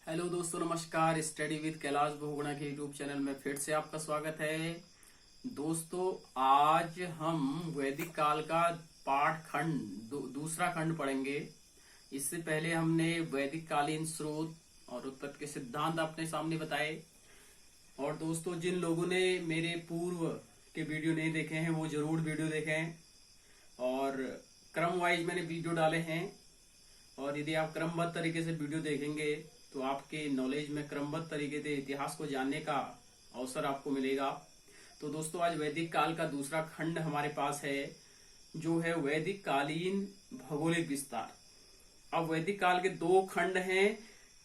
Hello दोस्तों, नमस्कार। Study with Kailash Bahuguna के यूट्यूब चैनल में फिर से आपका स्वागत है। दोस्तों, आज हम वैदिक काल का पाठ खंड दूसरा खंड पढ़ेंगे। इससे पहले हमने वैदिक कालीन स्रोत और उत्पत्ति के सिद्धांत अपने सामने बताए। और दोस्तों, जिन लोगों ने मेरे पूर्व के वीडियो नहीं देखे हैं वो जरूर वीडियो देखें। और क्रम वाइज मैंने वीडियो डाले हैं, और यदि आप क्रमबद्ध तरीके से वीडियो देखेंगे तो आपके नॉलेज में क्रमबद्ध तरीके से इतिहास को जानने का अवसर आपको मिलेगा। तो दोस्तों, आज वैदिक काल का दूसरा खंड हमारे पास है, जो है वैदिक कालीन भौगोलिक विस्तार। अब वैदिक काल के दो खंड हैं,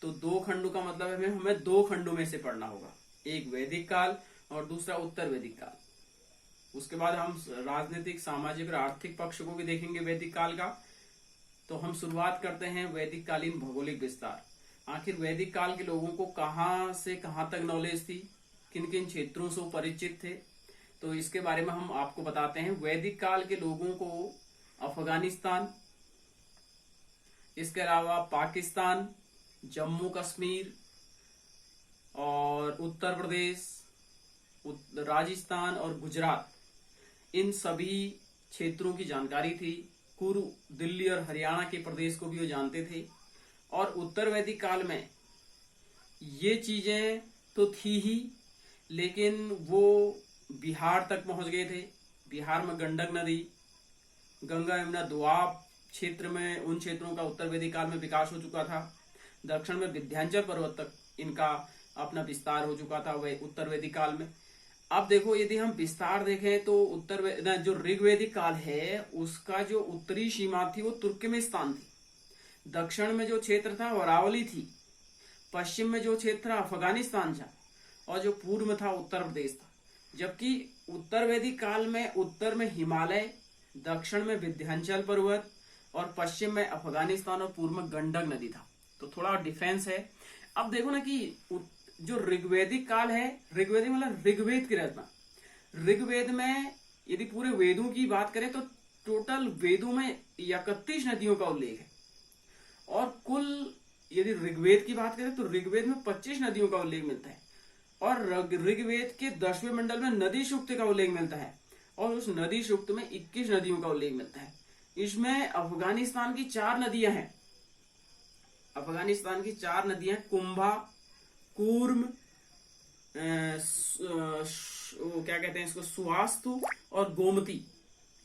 तो दो खंडों का मतलब है हमें दो खंडों में से पढ़ना होगा, एक वैदिक काल और दूसरा उत्तर वैदिक काल। उसके बाद हम राजनीतिक, सामाजिक और आर्थिक पक्ष को भी देखेंगे वैदिक काल का। तो हम शुरुआत करते हैं वैदिक कालीन भौगोलिक विस्तार। आखिर वैदिक काल के लोगों को कहां से कहां तक नॉलेज थी, किन किन क्षेत्रों से परिचित थे, तो इसके बारे में हम आपको बताते हैं। वैदिक काल के लोगों को अफगानिस्तान, इसके अलावा पाकिस्तान, जम्मू कश्मीर और उत्तर प्रदेश, राजस्थान और गुजरात, इन सभी क्षेत्रों की जानकारी थी। पूर्व दिल्ली और हरियाणा के प्रदेश को भी वो जानते थे। और उत्तर वैदिक काल में ये चीजें तो थी ही, लेकिन वो बिहार तक पहुंच गए थे। बिहार में गंडक नदी, गंगा यमुना दोआब क्षेत्र में, उन क्षेत्रों का उत्तर वैदिक काल में विकास हो चुका था। दक्षिण में विंध्याचल पर्वत तक इनका अपना विस्तार हो चुका था वह उत्तर वैदिक काल में। अब देखो, यदि हम विस्तार देखें तो जो ऋग्वैदिक काल है उसका जो उत्तरी सीमा थी वो तुर्कमेनिस्तान थी। दक्षिण में जो क्षेत्र था वो अरावली थी। पश्चिम में जो क्षेत्र था अफगानिस्तान था, और जो पूर्व में था उत्तर प्रदेश था। जबकि उत्तर वैदिक काल में उत्तर में हिमालय, दक्षिण में विंध्याचल पर्वत और पश्चिम में अफगानिस्तान और पूर्व में गंडक नदी था। तो थोड़ा डिफेंस है। अब देखो ना कि जो ऋग्वैदिक काल है, ऋग्वैदिक मतलब ऋग्वेद की रचना। ऋग्वेद में यदि पूरे वेदों की बात करें तो टोटल वेदों में 31 नदियों का उल्लेख है। और कुल यदि ऋग्वेद की बात करें तो ऋग्वेद में 25 नदियों का उल्लेख मिलता है। और ऋग्वेद के 10वें मंडल में नदी सूक्त का उल्लेख मिलता है, और उस नदी सूक्त में 21 नदियों का उल्लेख मिलता है। इसमें अफगानिस्तान की 4 नदियां हैं। अफगानिस्तान की 4 नदियां कुंभा, कूर्म, क्या कहते हैं इसको, सुवास्तु और गोमती।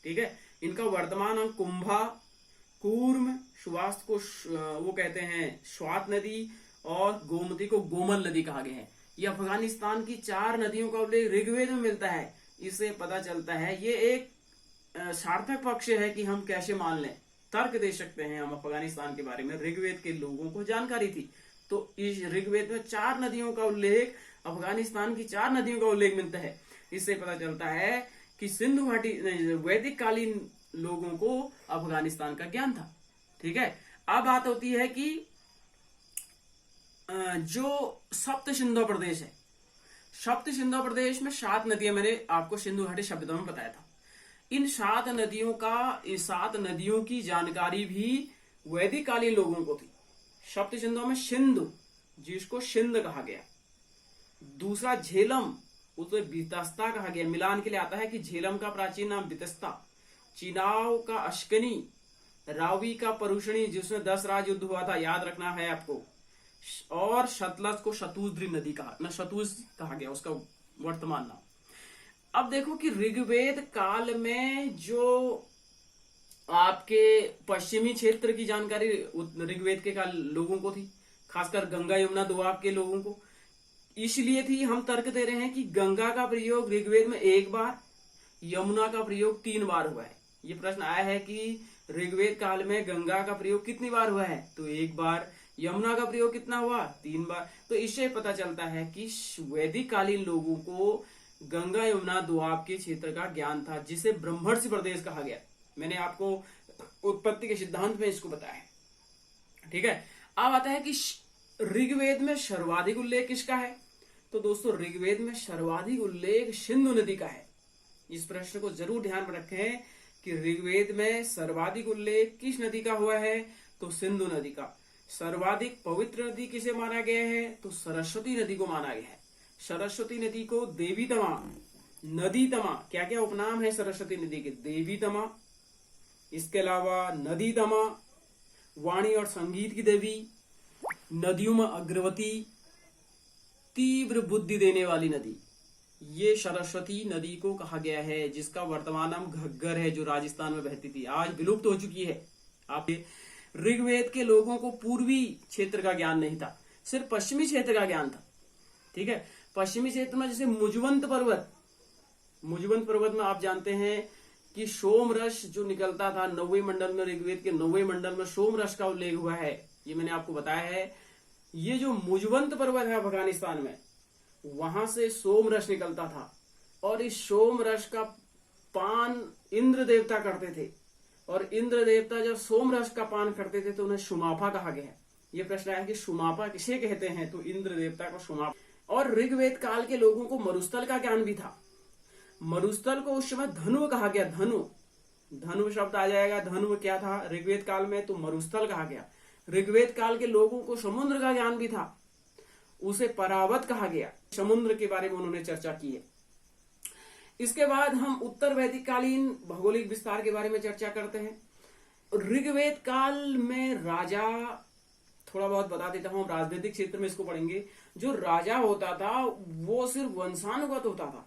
ठीक है, इनका वर्तमान अंक कुंभा, कूर्म, सुवास्त को वो कहते हैं स्वात नदी, और गोमती को गोमल नदी कहा गया है। ये अफगानिस्तान की 4 नदियों का उल्लेख ऋग्वेद में मिलता है। इससे पता चलता है, ये एक सार्थक पक्ष है कि हम कैसे मान लें, तर्क दे सकते हैं हम अफगानिस्तान के बारे में। ऋग्वेद के लोगों को जानकारी थी, तो इस ऋग्वेद में 4 नदियों का उल्लेख, अफगानिस्तान की 4 नदियों का उल्लेख मिलता है। इससे पता चलता है कि सिंधु घाटी वैदिक कालीन लोगों को अफगानिस्तान का ज्ञान था। ठीक है, अब बात होती है कि जो सप्त सिंधु प्रदेश है, सप्त सिंधु प्रदेश में 7 नदियां, मैंने आपको सिंधु घाटी शब्दों में बताया था। इन 7 नदियों की जानकारी भी वैदिक कालीन लोगों को थी। सप्त सिंधु में सिंधु, जिसको सिंध कहा गया। दूसरा झेलम, उसे बितस्ता कहा गया। मिलान के लिए आता है कि झेलम का प्राचीन नाम बितस्ता, चिनाव का अश्कनी, रावी का परुषणी जिसमें 10 राज युद्ध हुआ था, याद रखना है आपको। और सतलज को शतुद्री नदी शतुज कहा गया, उसका वर्तमान नाम। अब देखो कि ऋग्वेद काल में जो आपके पश्चिमी क्षेत्र की जानकारी ऋग्वेद के काल लोगों को थी, खासकर गंगा यमुना दोआब के लोगों को। इसलिए थी, हम तर्क दे रहे हैं कि गंगा का प्रयोग ऋग्वेद में 1 बार, यमुना का प्रयोग 3 बार हुआ है। ये प्रश्न आया है कि ऋग्वेद काल में गंगा का प्रयोग कितनी बार हुआ है, तो 1 बार। यमुना का प्रयोग कितना हुआ, 3 बार। तो इससे पता चलता है कि वैदिक कालीन लोगों को गंगा यमुना दोआब के क्षेत्र का ज्ञान था, जिसे ब्रह्मर्षि प्रदेश कहा गया। मैंने आपको उत्पत्ति के सिद्धांत में इसको बताया है। ठीक है, अब आता है कि ऋग्वेद में सर्वाधिक उल्लेख किसका है, तो दोस्तों ऋग्वेद में सर्वाधिक उल्लेख सिंधु नदी का है। इस प्रश्न को जरूर ध्यान में रखें कि ऋग्वेद में सर्वाधिक उल्लेख किस नदी का हुआ है, तो सिंधु नदी का। सर्वाधिक पवित्र नदी किसे माना गया है? तो सरस्वती नदी को माना गया है। सरस्वती नदी को देवी तमा, नदी तमा, क्या क्या उपनाम है सरस्वती नदी के? देवी तमा, इसके अलावा नदी तमा, वाणी और संगीत की देवी, नदियों में अग्रवती, तीव्र बुद्धि देने वाली नदी, ये सरस्वती नदी को कहा गया है, जिसका वर्तमान नाम घग्गर है, जो राजस्थान में बहती थी, आज विलुप्त हो चुकी है। आप ऋग्वेद के लोगों को पूर्वी क्षेत्र का ज्ञान नहीं था, सिर्फ पश्चिमी क्षेत्र का ज्ञान था। ठीक है, पश्चिमी क्षेत्र में जैसे मुजवंत पर्वत में आप जानते हैं कि सोम रस जो निकलता था 9वें मंडल में, ऋग्वेद के 9वें मंडल में सोम रस का उल्लेख हुआ है, ये मैंने आपको बताया है। ये जो मुजवंत पर्वत है अफगानिस्तान में, वहां से सोम रस निकलता था, और इस सोम रस का पान इंद्र देवता करते थे, और इंद्र देवता जब सोम रस का पान करते थे तो उन्हें शुमाफा कहा गया। ये प्रश्न आया कि शुमाफा किसे कहते हैं? तो इंद्र देवता को शुमाफा। और ऋग्वेद काल के लोगों को मरुस्थल का ज्ञान भी था। मरुस्थल को उस समय धनु कहा गया। धनु शब्द आ जाएगा। धनु क्या था ऋग्वेद काल में? तो मरुस्थल कहा गया। ऋग्वेद काल के लोगों को समुद्र का ज्ञान भी था, उसे परावत कहा गया। समुद्र के बारे में उन्होंने चर्चा की है। इसके बाद हम उत्तर वैदिक कालीन भौगोलिक विस्तार के बारे में चर्चा करते हैं। ऋग्वेद काल में राजा, थोड़ा बहुत बता देता हूं, राजनीतिक क्षेत्र में इसको पढ़ेंगे। जो राजा होता था वो सिर्फ वंशानुगत होता था।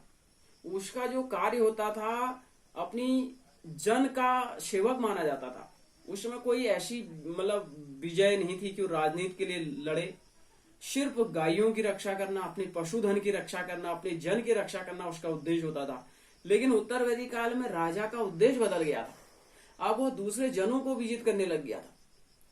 उसका जो कार्य होता था अपनी जन का सेवक माना जाता था। उस समय कोई ऐसी मतलब विजय नहीं थी कि वो राजनीति के लिए लड़े। सिर्फ गायों की रक्षा करना, अपने पशुधन की रक्षा करना, अपने जन की रक्षा करना उसका उद्देश्य होता था। लेकिन उत्तर वैदिक काल में राजा का उद्देश्य बदल गया था। अब वो दूसरे जनों को विजित करने लग गया था।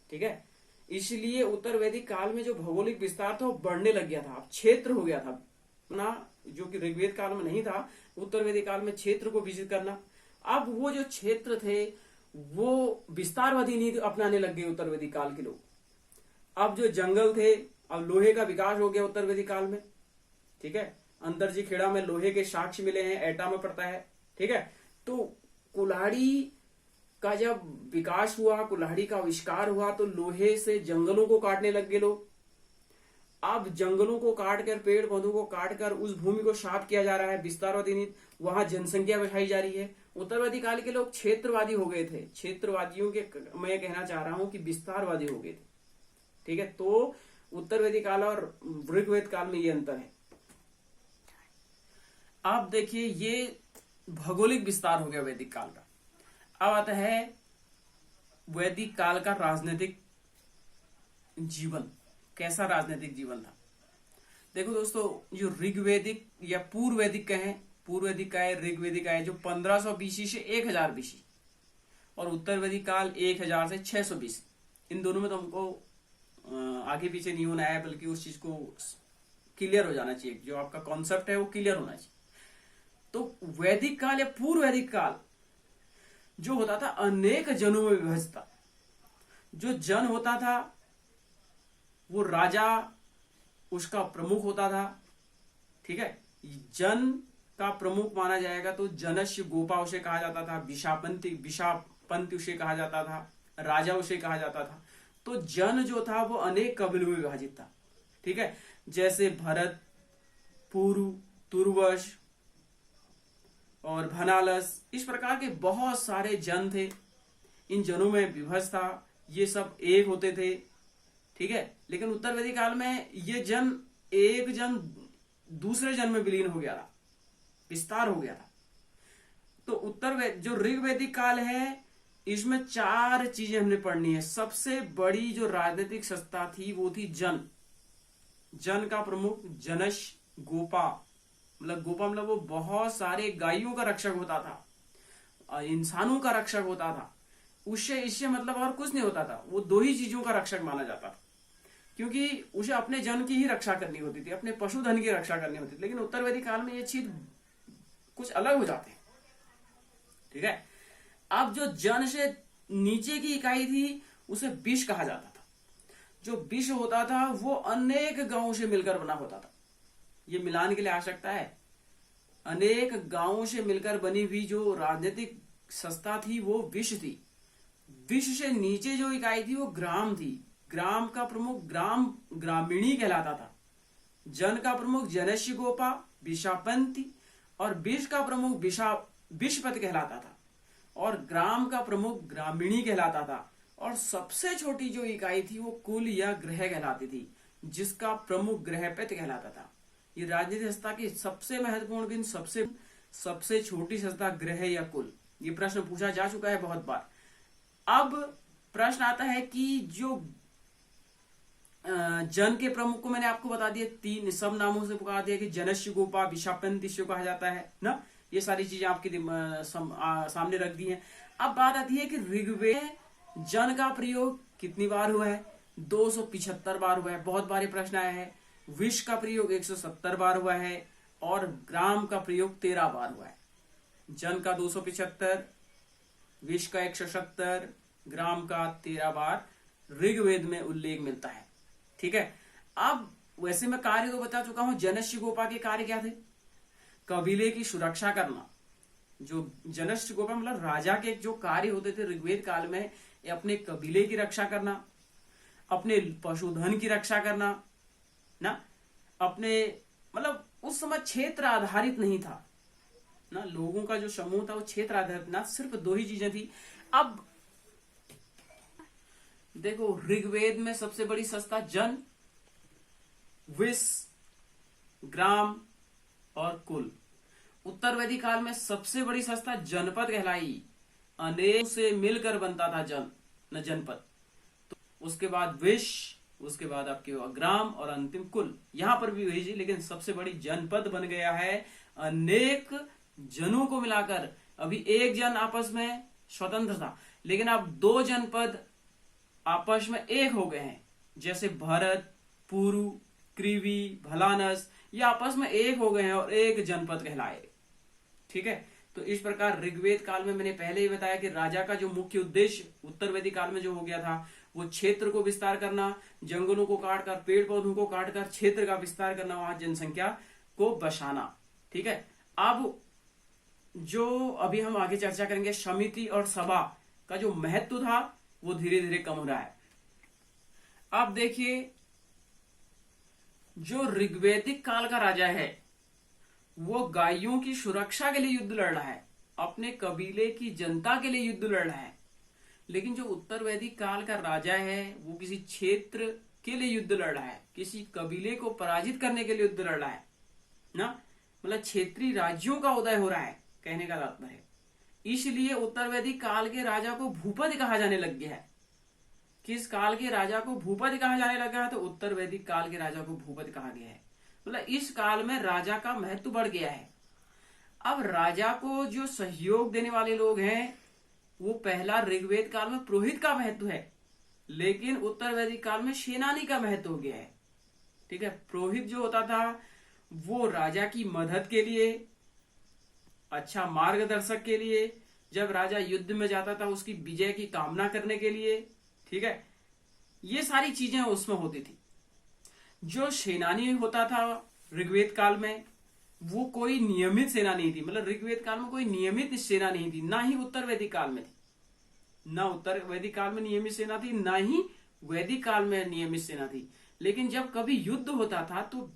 ठीक है, इसलिए उत्तर वैदिक काल में जो भौगोलिक विस्तार था वो बढ़ने लग गया था। अब क्षेत्र हो गया था अपना, जो कि ऋग्वेद काल में नहीं था। उत्तर वैदिक काल में क्षेत्र को विजित करना। अब वो जो क्षेत्र थे वो विस्तारवादी नीति अपनाने लग गए उत्तर वैदिक काल के लोग। अब जो जंगल थे, अब लोहे का विकास हो गया उत्तर वैदिक काल में। ठीक है, अंतरजी खेड़ा में लोहे के साक्ष्य मिले हैं, एटा में पड़ता है। ठीक है, तो कुल्हाड़ी का जब विकास हुआ, कुल्हाड़ी का आविष्कार हुआ, तो लोहे से जंगलों को काटने लग गए लोग। अब जंगलों को काटकर, पेड़ पौधों को काटकर उस भूमि को साफ किया जा रहा है। विस्तारवादी नीति, वहां जनसंख्या बढ़ाई जा रही है। उत्तरवादी काल के लोग क्षेत्रवादी हो गए थे। क्षेत्रवादियों के मैं कहना चाह रहा हूं कि विस्तारवादी हो गए थे। ठीक है, तो उत्तर वैदिक काल और ऋग्वेद काल में ये अंतर है। आप देखिए, ये भौगोलिक विस्तार हो गया वैदिक काल का। अब आता है वैदिक काल का राजनीतिक जीवन। कैसा राजनीतिक जीवन था? देखो दोस्तों, जो ऋग्वेदिक या पूर्व वैदिक कहें, पूर्व वैदिक का है, ऋग्वेदिक का है, जो 1500 बीसी से 1000 बीसी, और उत्तर वैदिक काल 1000 से 600 बीसी। इन दोनों में तो हमको आगे पीछे नहीं होना है, बल्कि उस चीज को क्लियर हो जाना चाहिए। जो आपका कॉन्सेप्ट है वो क्लियर होना चाहिए। तो वैदिक काल या पूर्व वैदिक काल जो होता था अनेक जनों में विभाजित था। जो जन होता था वो राजा उसका प्रमुख होता था। ठीक है, जन का प्रमुख माना जाएगा तो जनस्य गोपा उसे कहा जाता था, विशापंत उसे कहा जाता था, राजा उसे कहा जाता था। तो जन जो था वो अनेक कबीलों में विभाजित था। ठीक है, जैसे भरत, पुरु, तुर्वश और भनालस, इस प्रकार के बहुत सारे जन थे। इन जनों में विभक्त था, ये सब एक होते थे। ठीक है, लेकिन उत्तर वैदिक काल में ये जन, एक जन दूसरे जन में विलीन हो गया था, विस्तार हो गया था। तो जो ऋग्वैदिक काल है, इसमें 4 चीजें हमने पढ़नी है। सबसे बड़ी जो राजनीतिक सत्ता थी वो थी जन। जन का प्रमुख जनश गोपा, मतलब वो बहुत सारे गायों का रक्षक होता था, इंसानों का रक्षक होता था। उससे इससे मतलब और कुछ नहीं होता था। वो 2 ही चीजों का रक्षक माना जाता था, क्योंकि उसे अपने जन की ही रक्षा करनी होती थी, अपने पशुधन की रक्षा करनी होती थी। लेकिन उत्तर वैदिक काल में ये चीज कुछ अलग हो जाते हैं। ठीक है, अब जो जन से नीचे की इकाई थी उसे विष कहा जाता था। जो विष होता था वो अनेक गांवों से मिलकर बना होता था। ये मिलान के लिए आवश्यकता है। अनेक गांवों से मिलकर बनी हुई जो राजनीतिक संस्था थी वो विष थी। विष से नीचे जो इकाई थी वो ग्राम थी। ग्राम का प्रमुख ग्रामीणी कहलाता था, जन का प्रमुख जनस्य गोपा विशापंती और विष का प्रमुख विषपत कहलाता था, और ग्राम का प्रमुख ग्रामीणी कहलाता था, और सबसे छोटी जो इकाई थी वो कुल या ग्रह कहलाती थी, जिसका प्रमुख ग्रहपति कहलाता था। ये राजनीतिक संस्था की सबसे महत्वपूर्ण दिन, सबसे छोटी संस्था ग्रह या कुल। ये प्रश्न पूछा जा चुका है बहुत बार। अब प्रश्न आता है कि जो जन के प्रमुख को मैंने आपको बता दिया, 3 सब नामों से पुकार दिया कि जनस्य गोपा विशापंतिश्य कहा जाता है ना। ये सारी चीजें आपके सामने रख दी हैं। अब बात आती है कि ऋग्वेद जन का प्रयोग कितनी बार हुआ है? 275 बार हुआ है, बहुत बार ये प्रश्न आया है। विष का प्रयोग 170 बार हुआ है, और ग्राम का प्रयोग 13 बार हुआ है। जन का 275, विष का 170, ग्राम का 13 बार ऋग्वेद में उल्लेख मिलता है। ठीक है। अब वैसे मैं कार्य तो बता चुका हूं। जनस्य गोपा के कार्य क्या थे? कबीले की सुरक्षा करना। जो जनस्य गोपा मतलब राजा के जो कार्य होते थे ऋग्वेद काल में, ये अपने कबीले की रक्षा करना, अपने पशुधन की रक्षा करना ना, अपने मतलब उस समय क्षेत्र आधारित नहीं था ना, लोगों का जो समूह था वो क्षेत्र आधारित ना, सिर्फ 2 ही चीजें थी। अब देखो, ऋग्वेद में सबसे बड़ी संस्था जन, विष, ग्राम और कुल। उत्तर वैदिक काल में सबसे बड़ी संस्था जनपद कहलाई। अनेक से मिलकर बनता था न जनपद। तो उसके बाद विष, उसके बाद आपके ग्राम और अंतिम कुल। यहां पर भी वही, लेकिन सबसे बड़ी जनपद बन गया है अनेक जनों को मिलाकर। अभी एक जन आपस में स्वतंत्र था, लेकिन अब 2 जनपद आपस में एक हो गए हैं। जैसे भरत, पुरु, कृवि, भलानस, ये आपस में एक हो गए हैं और एक जनपद कहलाए। ठीक है। तो इस प्रकार ऋग्वेद काल में मैंने पहले ही बताया कि राजा का जो मुख्य उद्देश्य उत्तर वैदिक काल में जो हो गया था, वो क्षेत्र को विस्तार करना, जंगलों को काटकर, पेड़ पौधों को काटकर क्षेत्र का विस्तार करना, वहां जनसंख्या को बसाना। ठीक है। अब जो अभी हम आगे चर्चा करेंगे, समिति और सभा का जो महत्व था वो धीरे धीरे कम हो रहा है। अब देखिए, जो ऋग्वैदिक काल का राजा है वो गायों की सुरक्षा के लिए युद्ध लड़ रहा है, अपने कबीले की जनता के लिए युद्ध लड़ रहा है। लेकिन जो उत्तर वैदिक काल का राजा है वो किसी क्षेत्र के लिए युद्ध लड़ रहा है, किसी कबीले को पराजित करने के लिए युद्ध लड़ रहा है ना, मतलब क्षेत्रीय राज्यों का उदय हो रहा है, कहने का तात्पर्य। इसलिए उत्तर वैदिक काल के राजा को भूपति कहा जाने लग गया है। किस काल के राजा को भूपति कहा जाने लगा है? तो उत्तर वैदिक काल के राजा को भूपति कहा गया है। मतलब इस काल में राजा का महत्व बढ़ गया है। अब राजा को जो सहयोग देने वाले लोग हैं वो पहला ऋग्वेद काल में पुरोहित का महत्व है, लेकिन उत्तर वैदिक काल में सेनानी का महत्व हो गया है। ठीक है। पुरोहित जो होता था वो राजा की मदद के लिए, अच्छा मार्गदर्शक के लिए, जब राजा युद्ध में जाता था उसकी विजय की कामना करने के लिए। ठीक है। ये सारी चीजें उसमें होती थी। जो सेनानी होता था ऋग्वेद काल में वो कोई नियमित सेना नहीं थी, मतलब ऋग्वेद काल में कोई नियमित सेना नहीं थी, ना ही उत्तर वैदिक काल में थी। ना उत्तर वैदिक काल में नियमित सेना थी, ना ही वैदिक काल में नियमित सेना थी। लेकिन जब कभी युद्ध होता था तो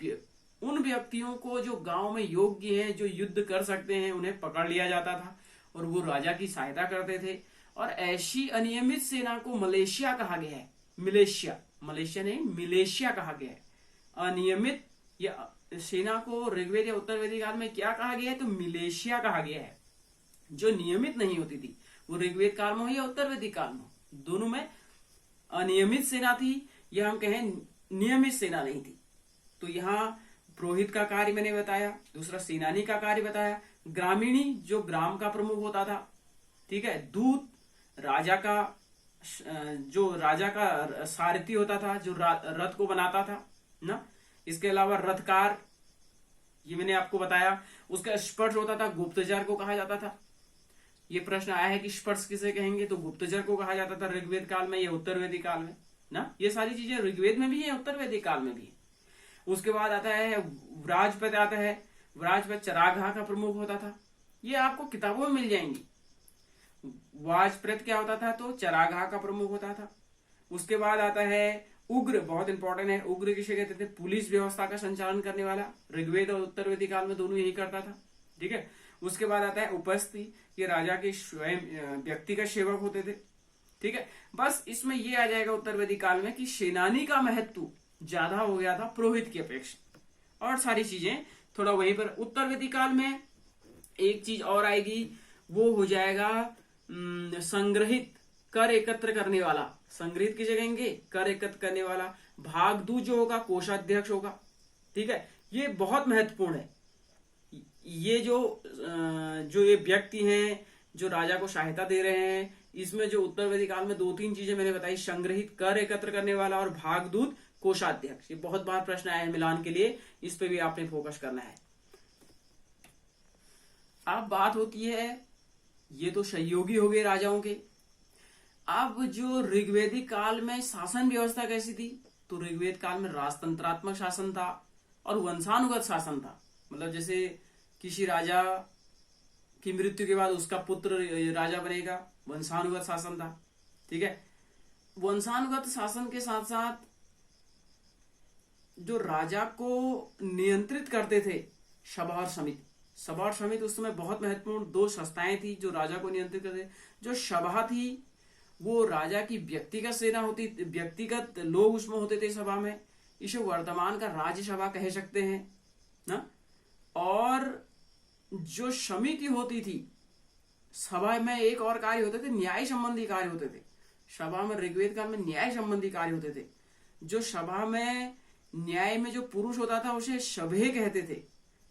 उन व्यक्तियों को जो गांव में योग्य हैं, जो युद्ध कर सकते हैं, उन्हें पकड़ लिया जाता था और वो राजा की सहायता करते थे। और ऐसी अनियमित सेना को मलेशिया कहा गया है। मलेशिया नहीं, मिलेशिया कहा गया है। अनियमित या सेना को ऋग्वेद या उत्तर वैदिक काल में क्या कहा गया है? तो मिलेशिया कहा गया है। जो नियमित नहीं होती थी, वो ऋग्वेद काल में हो या उत्तर वैदिक काल में, दोनों में अनियमित सेना थी या हम कहें नियमित सेना नहीं थी। तो यहाँ पुरोहित का कार्य मैंने बताया, दूसरा सेनानी का कार्य बताया, ग्रामीणी जो ग्राम का प्रमुख होता था। ठीक है। दूत राजा का, जो राजा का सारथी होता था, जो रथ को बनाता था ना। इसके अलावा रथकार, ये मैंने आपको बताया। उसका स्पर्श होता था, गुप्तचर को कहा जाता था। ये प्रश्न आया है कि स्पर्श किसे कहेंगे, तो गुप्तचर को कहा जाता था ऋग्वेद काल में या उत्तर वैदिक काल में ना। ये सारी चीजें ऋग्वेद में भी है, उत्तर वैदिक काल में भी है। उसके बाद आता है व्राजपत आता है। व्राजपत चरागाह का प्रमुख होता था। ये आपको किताबों में मिल जाएंगी। वाजप्रत क्या होता था? तो चरागाह का प्रमुख होता था। उसके बाद आता है उग्र, बहुत इंपॉर्टेंट है। उग्र किसे कहते थे? पुलिस व्यवस्था का संचालन करने वाला। ऋग्वेद और उत्तरवेदी काल में दोनों यही करता था। ठीक है। उसके बाद आता है उपस्थि, ये राजा के स्वयं व्यक्तिगत सेवक होते थे। ठीक है। बस इसमें ये आ जाएगा उत्तरवेदी काल में कि सेनानी का महत्व ज्यादा हो गया था पुरोहित की अपेक्षा, और सारी चीजें थोड़ा वहीं पर। उत्तरवेदी काल में एक चीज और आएगी, वो हो जाएगा संग्रहित, कर एकत्र करने वाला। संग्रहित किसे कहेंगे? कर एकत्र करने वाला। भागदूत जो होगा कोषाध्यक्ष होगा। ठीक है। ये बहुत महत्वपूर्ण है। ये जो ये व्यक्ति हैं जो राजा को सहायता दे रहे हैं, इसमें जो उत्तरवेदी काल में 2-3 चीजें मैंने बताई, संग्रहित, कर एकत्र करने वाला और भागदूत कोषाध्यक्ष। ये बहुत बार प्रश्न आया है मिलान के लिए, इस पे भी आपने फोकस करना है। अब बात होती है, ये तो सहयोगी हो गए राजाओं के। अब जो ऋग्वेदिक काल में शासन व्यवस्था कैसी थी? तो ऋग्वेद काल में राजतंत्रात्मक शासन था और वंशानुगत शासन था। मतलब जैसे किसी राजा की मृत्यु के बाद उसका पुत्र राजा बनेगा, वंशानुगत शासन था। ठीक है। वंशानुगत शासन के साथ साथ जो राजा को नियंत्रित करते थे सभा और समिति। सभा और समिति उस समय बहुत महत्वपूर्ण 2 संस्थाएं थी जो राजा को नियंत्रित करते। जो सभा थी वो राजा की व्यक्तिगत सेना होती, व्यक्तिगत लोग उसमें होते थे सभा में। इसे वर्तमान का राज्यसभा कह सकते हैं ना। और जो समिति होती थी, सभा में एक और कार्य होते थे, न्याय संबंधी कार्य होते थे। सभा में ऋग्वेद काल में न्याय संबंधी कार्य होते थे। जो सभा में न्याय में जो पुरुष होता था उसे सभे कहते थे,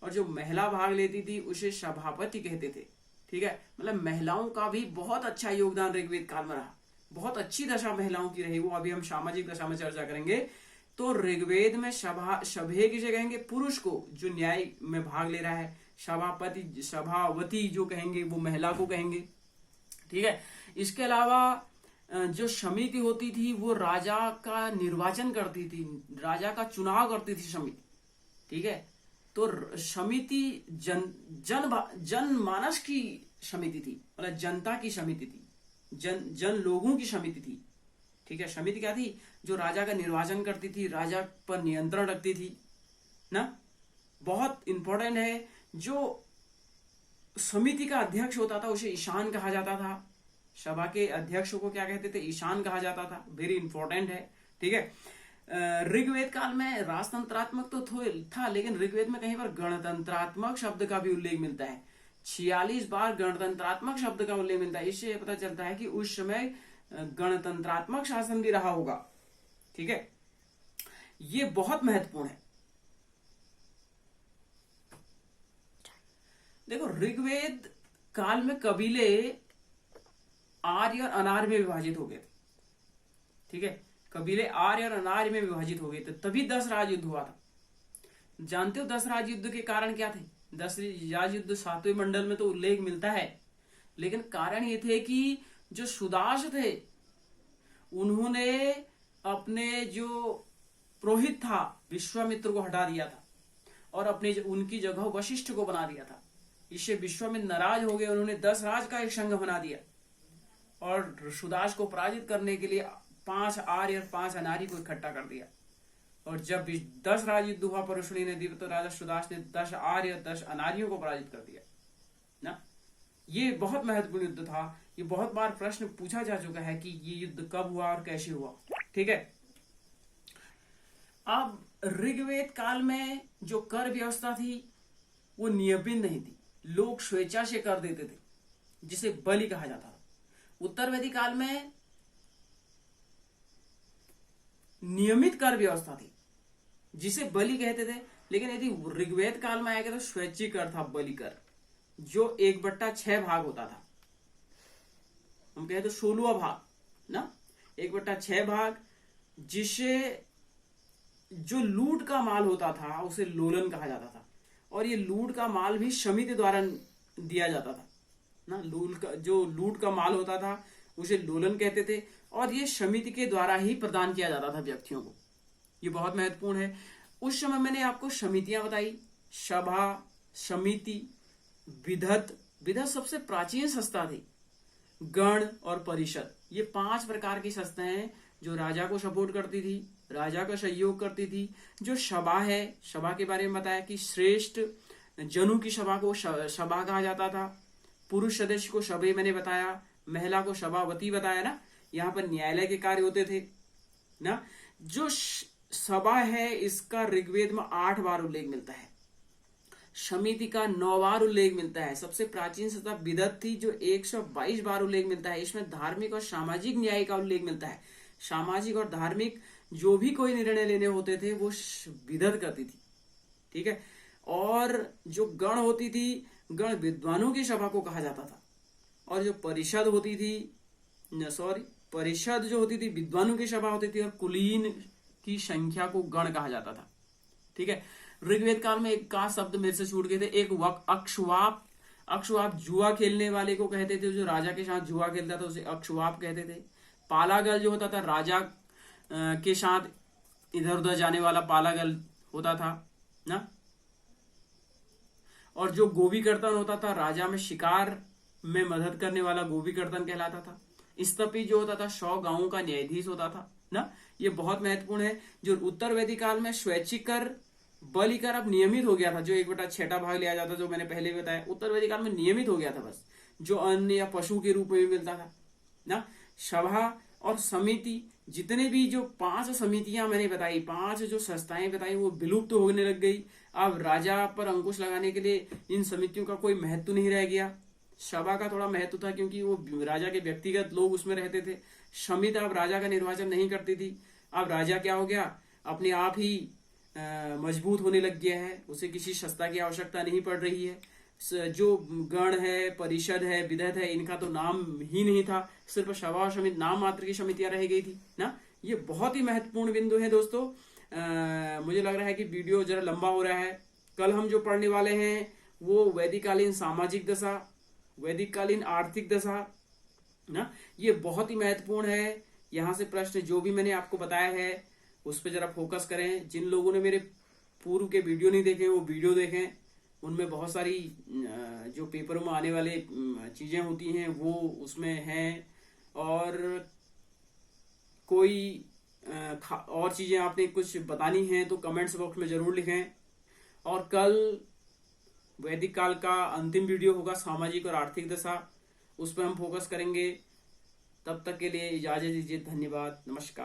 और जो महिला भाग लेती थी उसे सभापति कहते थे। ठीक है। मतलब महिलाओं का भी बहुत अच्छा योगदान ऋग्वेद काल में रहा। बहुत अच्छी दशा महिलाओं की रही, वो अभी हम सामाजिक दशा में चर्चा करेंगे। तो ऋग्वेद में सभे किसे कहेंगे? पुरुष को, जो न्याय में भाग ले रहा है। सभापति, सभावती जो कहेंगे वो महिला को कहेंगे। ठीक है। इसके अलावा जो समिति होती थी वो राजा का निर्वाचन करती थी, राजा का चुनाव करती थी समिति। ठीक है। तो समिति जनमानस की समिति थी, मतलब जनता की समिति थी, जन लोगों की समिति थी। ठीक है। समिति क्या थी? जो राजा का निर्वाचन करती थी, राजा पर नियंत्रण रखती थी ना। बहुत इंपॉर्टेंट है। जो समिति का अध्यक्ष होता था उसे ईशान कहा जाता था। सभा के अध्यक्ष को क्या कहते थे? ईशान कहा जाता था। वेरी इंपॉर्टेंट है। ठीक है। ऋग्वेद काल में राजतंत्रात्मक तो था, लेकिन ऋग्वेद में कहीं पर गणतंत्रात्मक शब्द का भी उल्लेख मिलता है। 46 बार गणतंत्रात्मक शब्द का उल्लेख मिलता है। इससे पता चलता है कि उस समय गणतंत्रात्मक शासन भी रहा होगा। ठीक है। ये बहुत महत्वपूर्ण है। देखो, ऋग्वेद काल में कबीले आर्य और अनार्य में विभाजित हो गए थे। ठीक है। कबीले आर्य और अनार्य में विभाजित हो गए थे, तभी 10 राज युद्ध हुआ था। जानते हो 10 राज युद्ध के कारण क्या थे? 10 राज युद्ध 7वें मंडल में तो उल्लेख मिलता है, लेकिन कारण ये थे कि जो सुदास थे उन्होंने अपने जो पुरोहित था विश्वामित्र को हटा दिया था और उनकी जगह वशिष्ठ को बना दिया था। इससे विश्वामित्र नाराज हो गए। उन्होंने 10 राज का एक संघ बना दिया और सुदास को पराजित करने के लिए 5 आर्य और 5 अनार्य को इकट्ठा कर दिया। और जब 10 राज युद्ध हुआ परशुनी नदी पर, तो राजा सुदास ने 10 आर्य और 10 अनार्यों को पराजित कर दिया ना। ये बहुत महत्वपूर्ण युद्ध था। ये बहुत बार प्रश्न पूछा जा चुका है कि ये युद्ध कब हुआ और कैसे हुआ। ठीक है। अब ऋग्वेद काल में जो कर व्यवस्था थी वो नियमित नहीं थी, लोग स्वेच्छा से कर देते थे, जिसे बलि कहा जाता था। उत्तरवेदी काल में नियमित कर व्यवस्था थी, जिसे बलि कहते थे। लेकिन यदि ऋग्वेद काल में आएगा तो स्वैच्छिक कर था बलि कर, जो 1/6 भाग होता था। हम कहते 16वां भाग ना, 1/6 भाग, जिसे जो लूट का माल होता था उसे लोलन कहा जाता था। और ये लूट का माल भी समिति द्वारा दिया जाता था ना। जो लूट का माल होता था उसे लोलन कहते थे, और ये समिति के द्वारा ही प्रदान किया जाता था व्यक्तियों को। ये बहुत महत्वपूर्ण है। उस समय मैंने आपको समितियां बताई, सभा, समिति, विधत। विधत सबसे प्राचीन संस्था थी। गण और परिषद, ये 5 प्रकार की संस्थाएं हैं जो राजा को सपोर्ट करती थी, राजा का सहयोग करती थी। जो सभा है, सभा के बारे में बताया कि श्रेष्ठ जनों की सभा को सभा कहा जाता था। पुरुष सदस्य को सभे मैंने बताया, महिला को सभावती बताया ना। यहाँ पर न्यायालय के कार्य होते थे ना। जो सभा है इसका ऋग्वेद में 8 बार उल्लेख मिलता है, समिति का 9 बार उल्लेख मिलता है। सबसे प्राचीन सत्ता विदत थी जो 122 बार उल्लेख मिलता है। इसमें धार्मिक और सामाजिक न्याय का उल्लेख मिलता है। सामाजिक और धार्मिक जो भी कोई निर्णय लेने होते थे वो विदत करती थी, ठीक है। और जो गण होती थी, गण विद्वानों की सभा को कहा जाता था। और जो परिषद होती थी, परिषद जो होती थी विद्वानों की सभा होती थी। और कुलीन की संख्या को गण कहा जाता था, ठीक है। ऋग्वेद काल में एक का शब्द मेरे से छूट गए थे, एक अक्षवाप। अक्षवाप जुआ खेलने वाले को कहते थे, जो राजा के साथ जुआ खेलता था उसे अक्षवाप कहते थे। पालागल जो होता था, राजा के साथ इधर उधर जाने वाला पालागल होता था ना। और जो गोवी कीर्तन होता था, राजा में शिकार में मदद करने वाला गोवी कीर्तन कहलाता था। स्तपी जो होता था 100 गांवों का न्यायाधीश होता था ना। ये बहुत महत्वपूर्ण है। जो उत्तर वैदिक काल में स्वैच्छिक कर, बलि कर अब नियमित हो गया था। जो 1/6 भाग लिया जाता, जो मैंने पहले भी बताया, उत्तर वैदिक काल में नियमित हो गया था बस, जो अन्न या पशु के रूप में भी मिलता था ना। सभा और समिति, जितने भी जो 5 समितियां मैंने बताई, 5 जो संस्थाएं बताई, वो विलुप्त होने लग गई। अब राजा पर अंकुश लगाने के लिए इन समितियों का कोई महत्व नहीं रह गया। सभा का थोड़ा महत्व था क्योंकि वो राजा के व्यक्तिगत लोग उसमें रहते थे। समिति अब राजा का निर्वाचन नहीं करती थी। अब राजा क्या हो गया, अपने आप ही मजबूत होने लग गया है, उसे किसी संस्था की आवश्यकता नहीं पड़ रही है। जो गण है, परिषद है, विदत है, इनका तो नाम ही नहीं था, सिर्फ सभा और समिति नाम मात्र की समितियां रह गई थी ना। ये बहुत ही महत्वपूर्ण बिंदु है दोस्तों। मुझे लग रहा है कि वीडियो जरा लंबा हो रहा है। कल हम जो पढ़ने वाले हैं वो वैदिककालीन सामाजिक दशा, वैदिककालीन आर्थिक दशा ना। ये बहुत ही महत्वपूर्ण है। यहाँ से प्रश्न जो भी मैंने आपको बताया है उस पर जरा फोकस करें। जिन लोगों ने मेरे पूर्व के वीडियो नहीं देखे वो वीडियो देखें, उनमें बहुत सारी जो पेपरों में आने वाले चीजें होती हैं वो उसमें हैं। और कोई और चीजें आपने कुछ बतानी है तो कमेंट्स बॉक्स में जरूर लिखें। और कल वैदिक काल का अंतिम वीडियो होगा, सामाजिक और आर्थिक दशा, उस पर हम फोकस करेंगे। तब तक के लिए इजाजत दीजिए। धन्यवाद, नमस्कार।